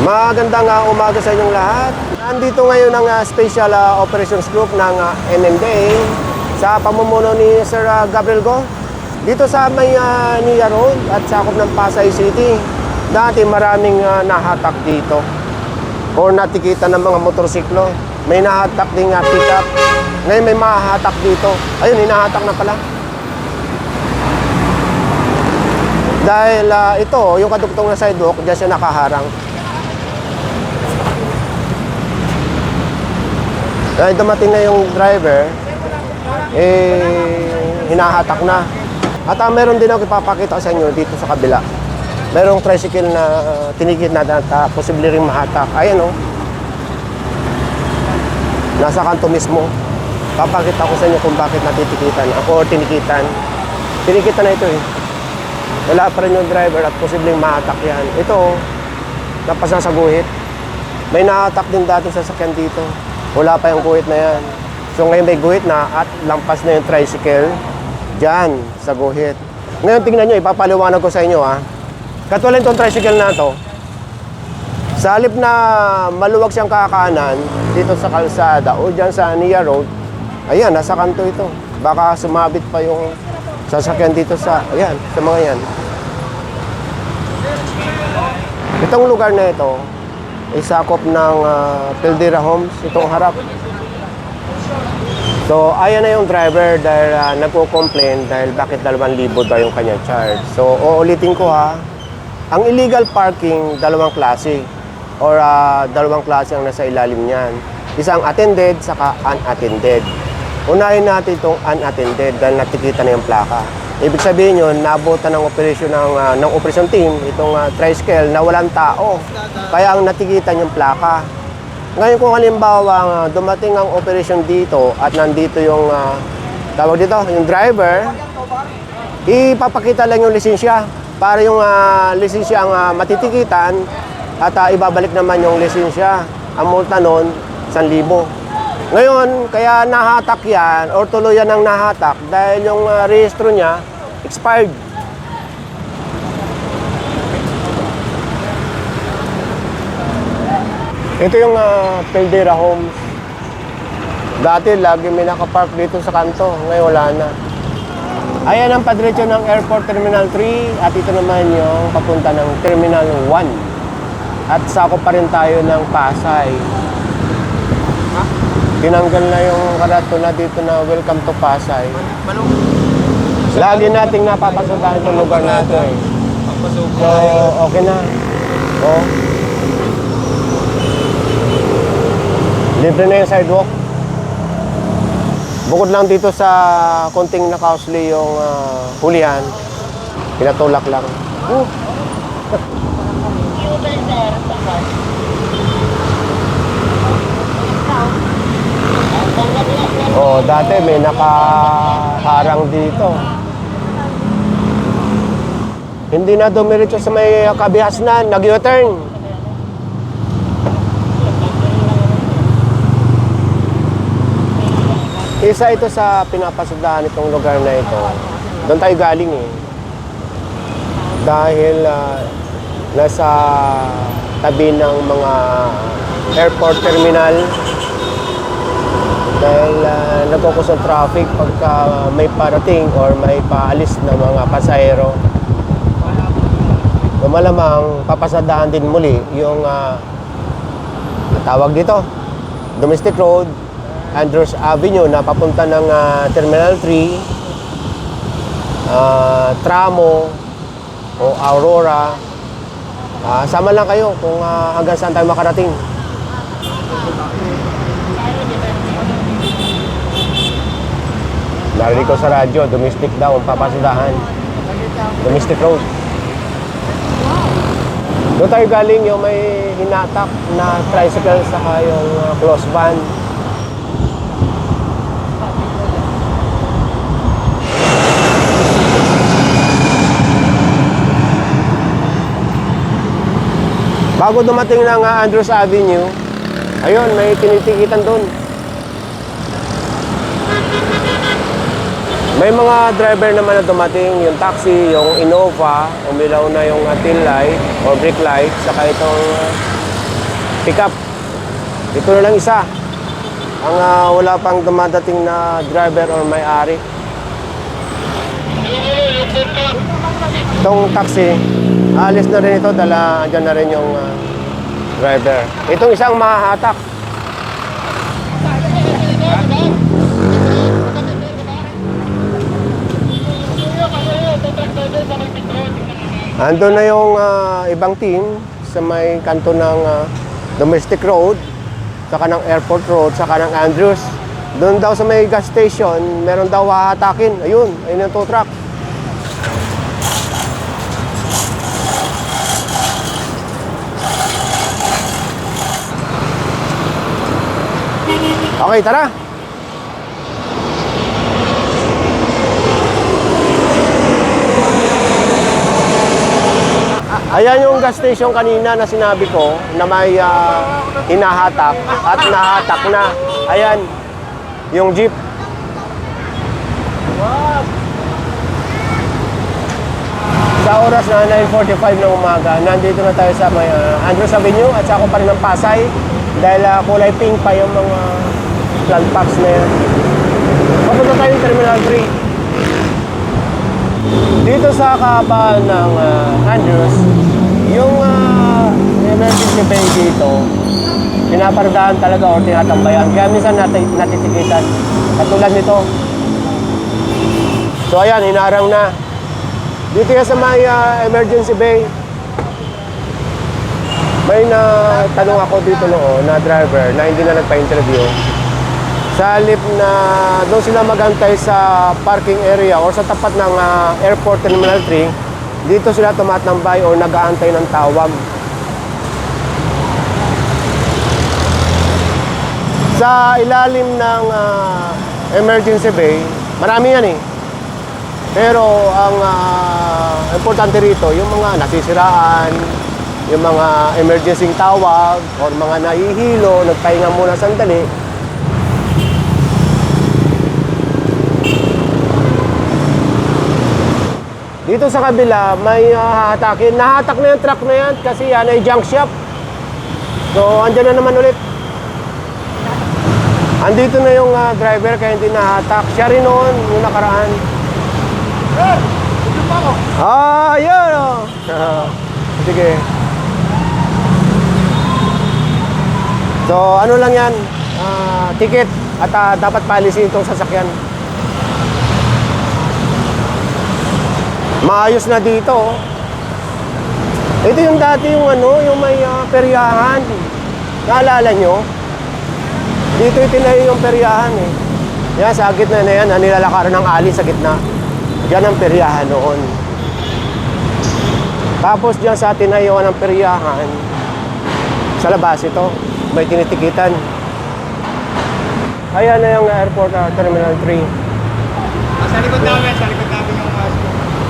Magandang umaga sa inyong lahat. Nandito ngayon ang Special Operations Group ng MMDA sa pamumuno ni Sir Gabriel Go. Dito sa may Nia Road at sakop ng Pasay City. Dati maraming nahatak dito o natikitan ng mga motorsiklo. May nahatak ding pick-up. Ngayon may mahahatak dito. Ayun, hinahatak na pala. Dahil ito, yung kadugtong na sidewalk, diyan siya nakaharang. Dahil dumating na yung driver, hinahatak na. At meron din ako ipapakita sa inyo dito sa kabila. Merong tricycle na tinigit na data, posible rin mahatak. Ayan o. Nasa kanto mismo. Papakita ko sa inyo kung bakit natitikitan o tinikitan. Tinikitan na ito eh. Wala pa rin yung driver at posibleng mahatak yan. Ito, napasa sa guhit. May nahatak din dati sa sasakyan dito. Wala pa yung guhit na yan. So ngayon may guhit na at lampas na yung tricycle dyan sa guhit. Ngayon tingnan nyo, ipapaliwanag ko sa inyo ha. Katulad itong tricycle na to, sa halip na maluwag siyang kakanan dito sa kalsada o dyan sa Nia Road, ayan, nasa kanto ito. Baka sumabit pa yung sasakyan dito sa, ayan, sa mga yan. Itong lugar na ito, isakop ng Pildera Homes, itong harap. So, ayan na yung driver dahil nagko-complain dahil bakit 2,000 daw yung kanyang charge. So, uulitin ko ha, ang illegal parking, dalawang klase or dalawang klase ang nasa ilalim niyan. Isang attended, saka unattended. Unahin natin itong unattended dahil natikita na yung plaka. Ibig sabihin yun, naabutan ng operasyon ng operation team, itong tricycle na walang tao. Kaya ang natikitan yung plaka. Ngayon kung halimbawa dumating ang operation dito at nandito yung tawag dito, yung driver, ipapakita lang yung lisensya para yung lisensya ang matitikitan at ibabalik naman yung lisensya. Ang multa nun, 1,000. Ngayon, kaya nahatak yan or tuluyan ng nahatak dahil yung rehistro niya expired. Ito yung Pildera Homes. Dati lagi may nakapark dito sa kanto, ngayon wala na. Ayan ang padiretso ng Airport Terminal 3 at ito naman yung papunta ng Terminal 1. At sakop pa rin tayo ng Pasay. Tinanggal na yung karatula dito na welcome to Pasay. Lagi nating napapasodahan itong lugar na ito eh. So, okay na. Oh. Libre na yung sidewalk. Bukod lang dito sa konting nakausli yung hulihan. Pinatulak lang. Oh, dati may nakaharang dito. Hindi na dumiretso sa may kabihasnan, nag-U-turn. Isa ito sa pinapasadahan itong lugar na ito. Doon tayo galing eh. Dahil nasa tabi ng mga airport terminal. Dahil nagkukusong traffic pagka may parating or may paalis na mga pasahero. So, malamang papasadahan din muli yung tawag dito, Domestic Road, Andrews Avenue na papunta ng Terminal 3, Tramo o Aurora. Sama lang kayo kung hanggang saan tayo makarating. Narinig ko sa radyo, domestic daw ang papasadahan. Domestic Road. Doon tayo galing yung may hinatak na tricycle saka yung close van. Bago dumating ng Andrews Avenue, ayun, may tinitikitan doon. May mga driver naman na dumating, yung taxi, yung Innova, umilaw na yung tail light or brake light, saka itong pick up. Ito na lang isa. Ang wala pang dumadating na driver or may-ari. Itong taxi, alis na rin ito, dala dyan na rin yung driver. Itong isang mahahatak. Andun na yung ibang team sa may kanto ng Domestic Road, saka ng Airport Road, saka ng Andrews. Doon daw sa may gas station, meron daw hahatakin. Ayun yung tow truck. Okay, tara. Ayan yung gas station kanina na sinabi ko na may hinahatak at nahatak na. Ayan, yung jeep. Sa oras na 9:45 ng umaga, nandito na tayo sa may Andrews Avenue at sako pa rin ng Pasay dahil kulay pink pa yung mga plant packs na yan. Papunta tayo yung Terminal 3. Dito sa kahabaan ng Andrews, yung emergency bay dito, pinaparadahan talaga o tinatambayan. Kaya minsan natitikitan. Katulad nito. So ayan, hinarang na. Dito yan sa may emergency bay. May tanong ako dito noon na driver na hindi na nagpa-interview. Sa halip na doon sila magantay sa parking area o sa tapat ng Airport Terminal 3, dito sila tumatambay o nag-aantay ng tawag. Sa ilalim ng emergency bay, marami yan eh. Pero ang importante rito, yung mga nasisiraan, yung mga emergency tawag, o mga nahihilo, nagpahinga muna sandali. Dito sa kabila, may hahatakin. Nahatak na yung truck na yan kasi yan ay junk shop. So, andyan na naman ulit. Andito na yung driver kaya hindi nahatak. Siya rin noon, yung nakaraan. Yun oh. Sige. So, ano lang yan? Ticket. At dapat paalisin itong sasakyan. Maayos na dito. Ito yung dati yung yung may peryahan. Naalala nyo? Dito itinayo yung peryahan eh. Yan, sa gitna na yan, nilalakaran ng ali sa gitna. Diyan ang peryahan noon. Tapos diyan sa tinayuan ng peryahan, sa labas ito, may tinitikitan. Ayan na yung Airport Terminal 3. Sa likod namin yung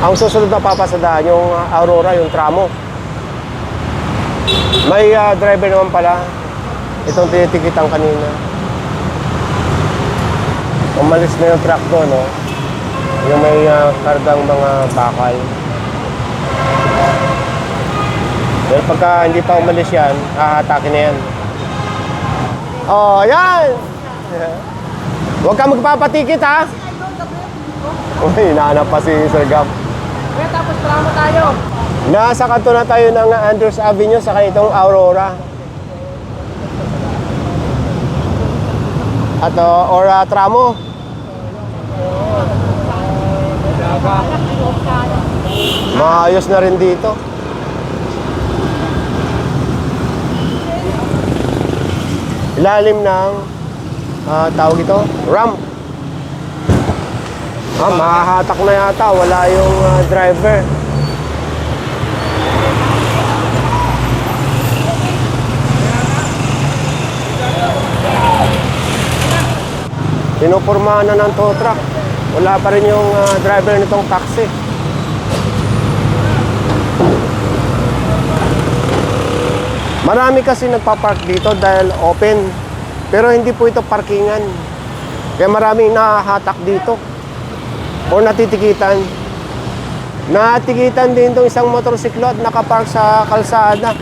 Ang susunod na papasadaan yung Aurora, yung tramo. May driver naman pala. Itong tinitikitan kanina. Umalis na yung truck doon, no? Yung may kargang mga bakal. Pero pagka hindi pa umalis yan, hahatake na yan. Oh, yan! Huwag ka magpapatikit, ha? Uy, hinahanap pa si Sir Gab. Kaya tapos tramo tayo. Nasa kanto na tayo ng Andrews Avenue sa itong Aurora. At tramo. Maayos na rin dito. Ilalim ng tawag ito, ramp. Mahahatak na yata, wala yung driver. Pinupurmahan na ng tow truck. Wala pa rin yung driver nitong taxi. Marami kasi nagpapark dito dahil open. Pero hindi po ito parkingan. Kaya maraming nahahatak dito. O natitikitan. Natikitan din itong isang motorsiklo at nakapark sa kalsada.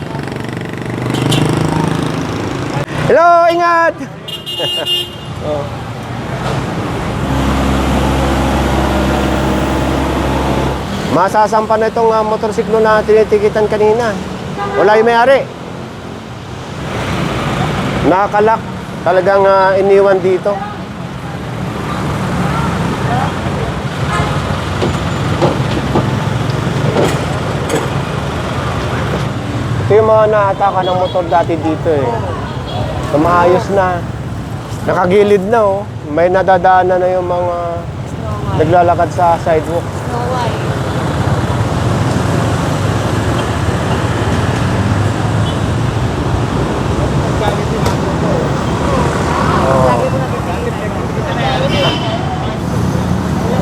Hello, ingat! Oh. Masasampa na itong motorsiklo na tinitikitan kanina. Wala yung may-ari. Nakakalak. Talagang iniwan dito. Ito yung mga naataka ng motor dati dito eh. Maayos na. Nakagilid na oh. May nadadaanan na yung mga naglalakad sa sidewalk. Snow White.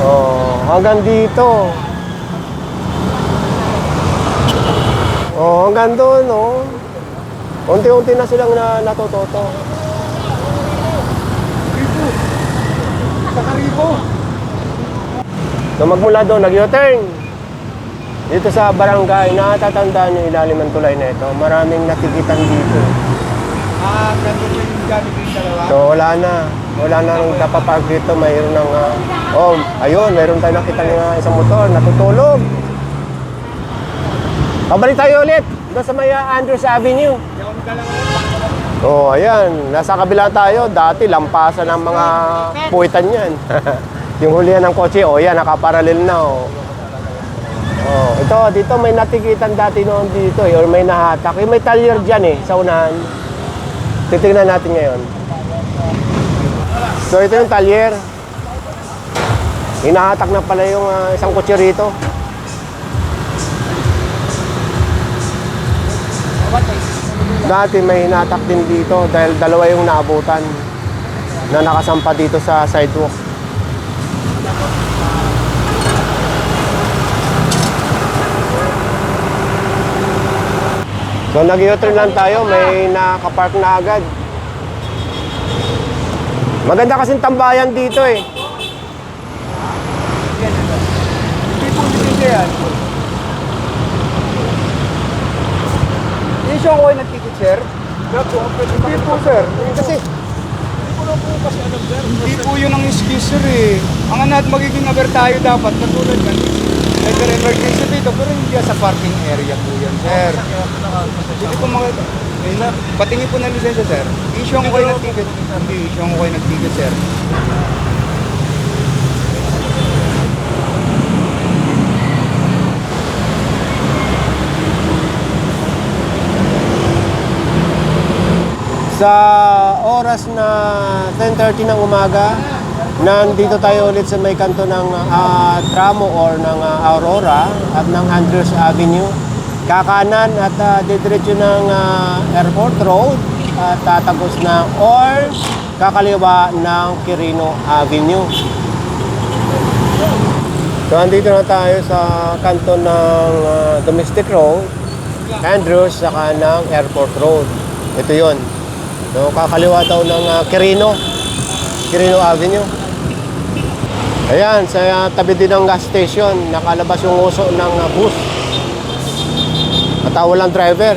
Oh, hanggang dito. Oh, hanggang doon, oh. Unti-unti na silang natutoto. Sa Karibo. So magmula doon, nag-U-turn. Dito sa barangay, natatandaan yung ilalim ng tulay na ito. Maraming natikitan dito. Ganito po yung gamit yung dalawa. So wala na. Wala na nung napapark dito. Mayroon ng... ayun, mayroon tayo nakita ng isang motor. Natutulog. Pabalik tayo ulit. Doon sa may Andrews Avenue. Hindi ako magdalawa. Oh, ayan. Nasa kabila tayo. Dati, lampasan ng mga puwitan yan. Yung hulihan ng kotse, yan, nakaparalel na, ito, dito may natikitan dati noon dito, or may nahatak. May talyer dyan, sa unahan. Titignan natin ngayon. So, ito yung talyer. Hinahatak na pala yung isang kotse rito. Dati may hinatak din dito dahil dalawa yung naabutan na nakasampa dito sa sidewalk. So nag-U-turn lang tayo, may nakapark na agad. Maganda kasing tambayan dito eh. Hindi po dito yan. Hindi siya ako ay nagtikit, sir. Hindi po, sir. Kasi hindi po yun ang excuse, sir eh. Ang anad magiging aware tayo dapat, katulad yan. May emergency dito, pero hindi sa parking area po yan, sir. Hindi po mga... Patingin po ng lisensya, sir. Issue ko kayo ng ticket. Hindi, issue ko kayo ng ticket, sir. Sa oras na 10:30 ng umaga, nandito tayo ulit sa may kanto ng tramo or ng Aurora at ng Andrews Avenue. Kakanan at didiretso ng Airport Road at tatagos na or kakaliwa ng Quirino Avenue. So, andito na tayo sa kanto ng Domestic Road, Andrews, saka ng Airport Road. Ito yon. So, kakaliwa daw ng Quirino Avenue. Ayan, sa tabi din ng gas station, nakalabas yung uso ng bus. At walang driver.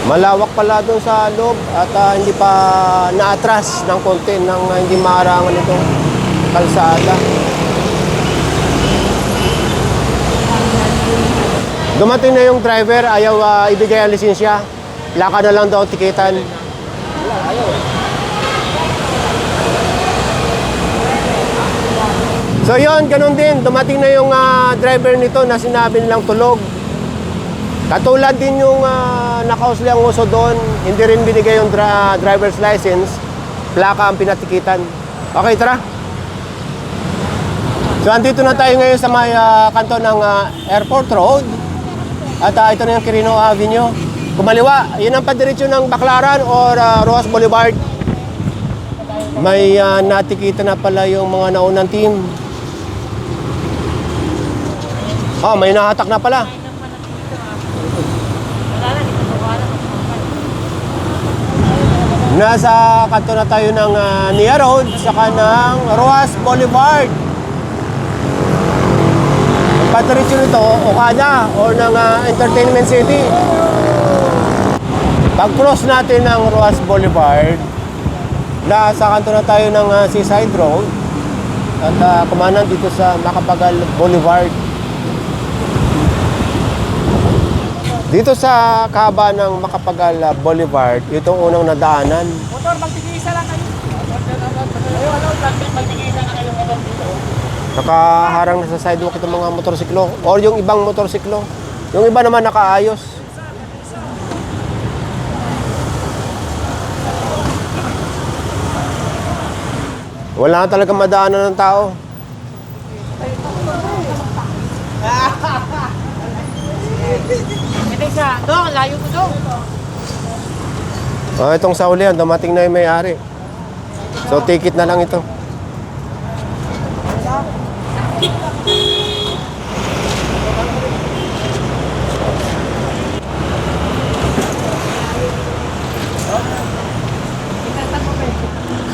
Malawak pala doon sa loob at hindi pa naatras ng konti ng hindi maharangan ito kalsada. Dumating na yung driver, ayaw ibigay ang lisensya. Laka na lang daw tikitan. So yun, ganun din. Dumating na yung driver nito na sinabi nilang tulog. Katulad din yung nakausli ang uso doon, hindi rin binigay yung driver's license, plaka ang pinatikitan. Okay, tara. So andito na tayo ngayon sa may kanto ng Airport Road. At ito na yung Quirino Avenue. Kumaliwa, yun ang padiretso ng Baclaran or Rojas Boulevard. May natikita na pala yung mga naunang team. May nahatak na pala. Nasa kanto na tayo ng Nia Road, saka ng Rojas Boulevard. Ang padiretso nito, Okada or ng Entertainment City. Pag-cross natin ng Rojas Boulevard, nasa kanto na tayo ng Seaside Road at kumanan dito sa Macapagal Boulevard. Dito sa kahaba ng Macapagal Boulevard, itong unang nadaanan. Motor, magtigisa lang kayo. Magtigisa na kayo motor dito. Nakaharang na sa sidewalk itong mga motorsiklo or yung ibang motorsiklo. Yung iba naman nakaayos. Wala na talaga madaanan ng tao. Ito isa, doon, layo ko doon. Itong sa ulihan, dumating na yung may-ari. So, ticket na lang ito.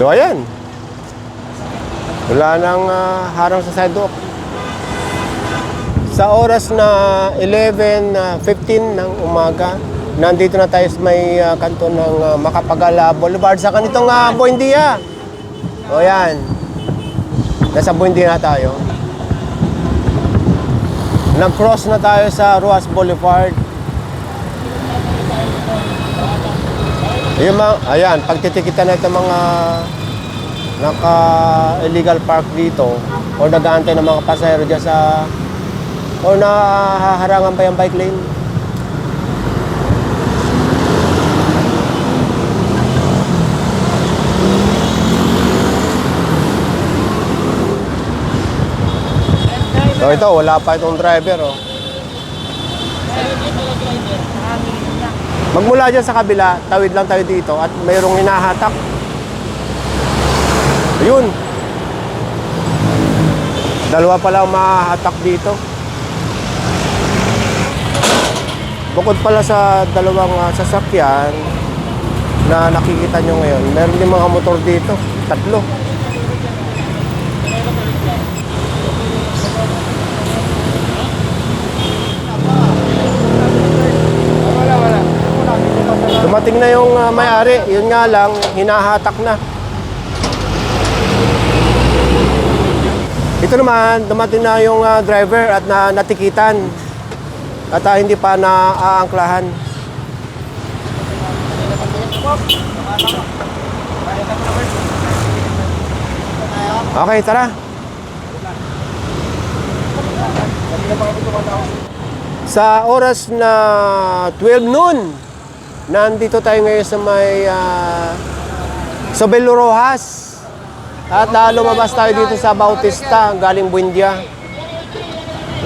So, ayan. Wala nang harang sa sidewalk. Sa oras na 11:15 ng umaga, nandito na tayo sa may kanto ng Macapagal Boulevard sa kanitong Buendia. O yan. Nasa Buendia na tayo. Nag-cross na tayo sa Rojas Boulevard. Ayan, pagtitikitan na itong mga naka-illegal park dito o nag-aantay ng mga pasahero dyan sa o nahaharangan pa yung bike lane. So ito, wala pa itong driver. Oh. Magmula dyan sa kabila, tawid lang tayo dito at mayroong hinahatak. Ayun. Dalawa pa lang mahahatak dito. Bukod pala sa dalawang sasakyan na nakikita nyo ngayon, meron din mga motor dito. 3. Dumating na yung may-ari, yun nga lang, hinahatak na. Ito naman, dumating na yung driver at natikitan at hindi pa naaangklahan. Okay, tara. Sa oras na 12 noon, nandito tayo ngayon sa may Sobel Rojas. At lumabas tayo dito sa Bautista, galing Buendia.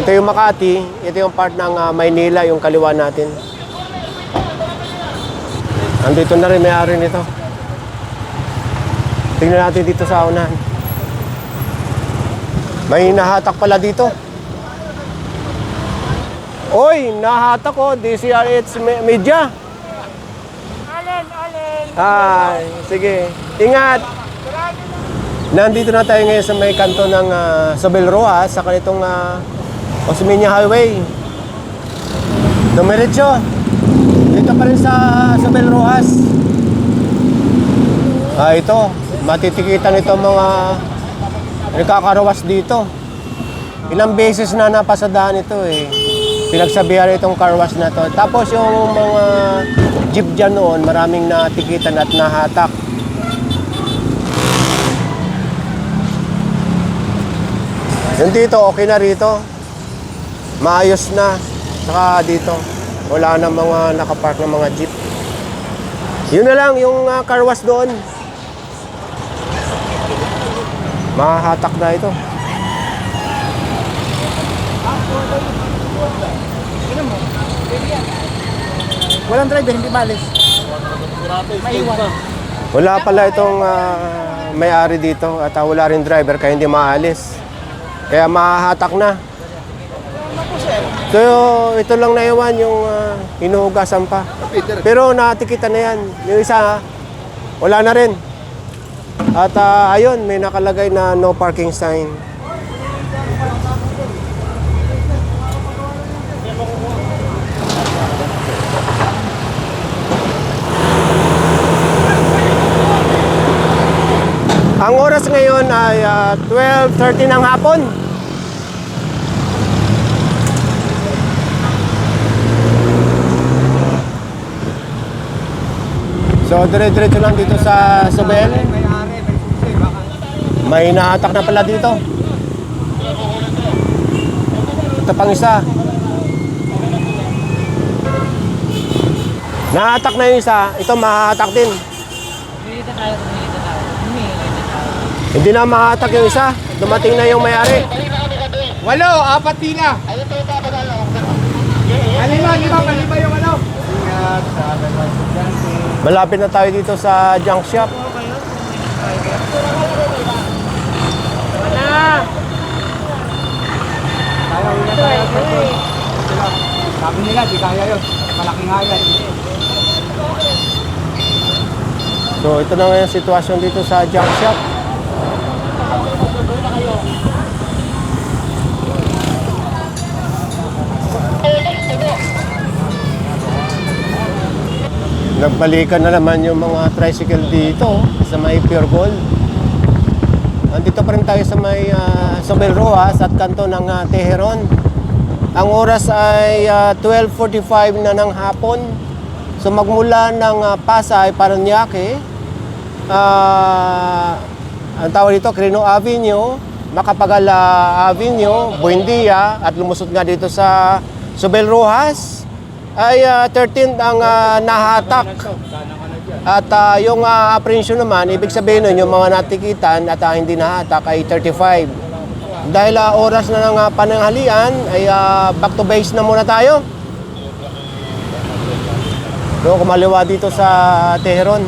Ito yung Makati, ito yung part ng Maynila, yung kaliwa natin. Andito na rin may-ari nito. Tingnan natin dito sa unahan. May nahatak pala dito. Oy, nahatak ko, DCRH Media. Ay, sige. Ingat. Nandito na tayo ngayon sa may kanto ng Sobel Rojas sa kanitong Osmeña Highway. Dumiretso. Dito pa rin sa Sobel Rojas. Ito. Matitikitan ito mga nakakarawas dito. Ilang beses na napasadaan ito eh. Pinagsabihan itong car wash na to. Tapos yung mga jeep dyan noon, maraming natikitan at nahatak. Yung dito, okay na rito. Maayos na. Saka dito, wala na mga nakapark ng mga jeep. Yun na lang, yung car wash doon. Mahahatak na ito. Walang driver, hindi balis. Maiwan. Wala pala itong may-ari dito at wala rin driver kaya hindi maalis. Kaya mahahatak na. So ito lang naiwan yung hinuhugasan pa. Pero natikitan na yan. Yung isa, wala na rin. At ayun, may nakalagay na no parking sign. Ang oras ngayon ay 12:30 ng hapon. So, dire-diretso lang dito sa Sobel. May-ari, may susi, baka. May nahatak na pala dito. Ito pang isa. Nahatak na yung isa. Ito mahatak din. Hindi na mahatak yung isa. Dumating na yung may-ari. 8, 4 tila. Lima yung ano. Ingat sa mga estudyante. Malapit na tayo dito sa junk shop. Kaya uwi na tayo. Sabi nila, di kaya yun. Malaki nga yan. So ito na nga yung sitwasyon dito sa junk shop. Nagbalikan na naman yung mga tricycle dito sa may Pure Gold. Nandito pa rin tayo sa may Sobel Rojas at kanto ng Teheron. Ang oras ay 12:45 na ng hapon. So magmula ng Pasay, Parañaque, ang tawag dito, Quirino Avenue, Macapagal Avenue, Buendia, at lumusot nga dito sa Sobel Rojas, ay 13 ang nahatak. At yung apprehension naman, ibig sabihin nun, yung mga natikitan at hindi nahatak ay 35. Dahil oras na ng pananghalian, ay back to base na muna tayo. So, kumaliwa dito sa Teheron.